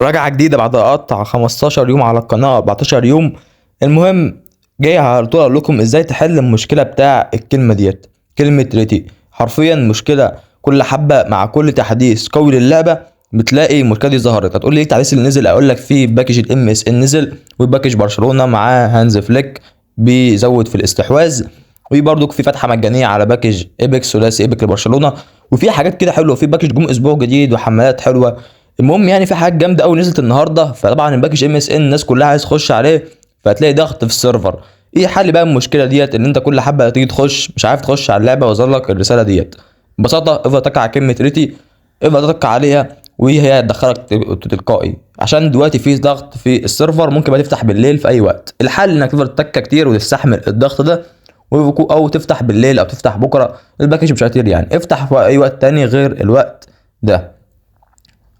راجعة جديدة بعد قطع 15 يوم على القناة 14 يوم. المهم جاي على طول اقول لكم ازاي تحل المشكلة بتاع الكلمة ديت، كلمة ريتي. حرفيا مشكلة كل حبة مع كل تحديث قوي للعبة بتلاقي المشكلة دي ظهرت. هتقول لي ايه التحديث اللي نزل؟ اقول لك في باكج الام اس ان نزل، وباكج برشلونة معاه هانز فليك بيزود في الاستحواذ، وبرضك في فتحة مجانية على باكج ايبكس ثلاثي ايبك لبرشلونة، وفي حاجات كده حلوة، في باكج جم اسبوع جديد وحملات حلوة. المهم يعني في حاجات جامده قوي نزلت النهارده، فطبعا الباكج ام اس ان الناس كلها عايز تخش عليه، فهتلاقي ضغط في السيرفر. ايه حل بقى المشكله ديت؟ ان انت كل حبه تيجي تخش مش عارف تخش على اللعبه ويظهر لك الرساله ديت. ببساطه افضل تك على كلمه ريتي، افضل تك عليها وهي هتدخلك تلقائي، عشان دلوقتي في ضغط في السيرفر ممكن بقى تفتح بالليل في اي وقت. الحل انك تفضل تتكه كتير وتستحمل الضغط ده، او تفتح بالليل او تفتح بكره، الباكج مش كتير يعني، افتح في اي وقت تاني غير الوقت ده.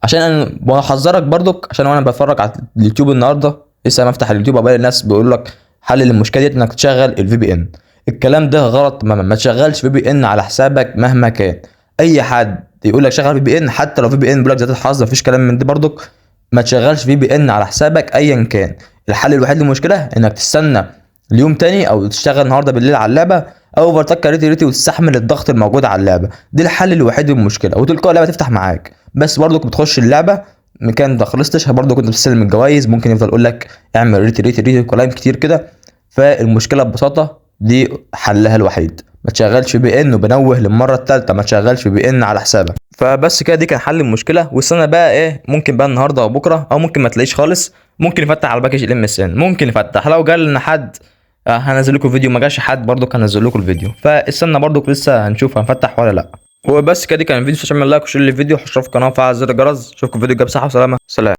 عشان انا بحذرك برضك، عشان وانا بتفرج على اليوتيوب النهارده لسه ما افتح اليوتيوب الاقي الناس بيقول لك حل للمشكله دي انك تشغل الفي بي ان. الكلام ده غلط تماما، ما تشغلش في بي ان على حسابك مهما كان. اي حد يقول لك شغل في بي ان، حتى لو في بي ان بيقول لك ذات الحظ مفيش كلام من ده برضك، ما تشغلش في بي ان على حسابك ايا كان. الحل الوحيد للمشكله انك تستنى اليوم تاني او تشتغل النهارده بالليل على اللعبه، او اوفرتاك ريتي ريتي وتستحمل الضغط الموجود على اللعبه. دي الحل الوحيد للمشكله، وتلقائي اللعبه تفتح معاك. بس برضك بتخش اللعبه مكان ده خلصتش برضه كنت بتستلم الجوائز، ممكن يفضل يقول لك اعمل ريتي ريتي ريتي كلام كتير كده. فالمشكله ببساطه دي حلها الوحيد، ما تشغلش بي ان، وبنوه للمره الثالثه ما تشغلش بي ان على حسابك. فبس كده دي كان حل المشكله. والسنه بقى ايه؟ ممكن بقى النهارده او بكره، او ممكن ما تلاقيش خالص، ممكن يفتح على باكج الام اس ان، ممكن يفتح لو جال لنا حد هنزل لكم فيديو، ما جاش حد برضو هنزل لكم الفيديو. فاستنى برضو لسه هنشوف هنفتح ولا لا. وبس كده كان الفيديو، تعمل لايك وشير للفيديو، اشترك في القناه وفعل زر الجرس. اشوفكم في فيديو جاي، بصحه وسلامه، سلام.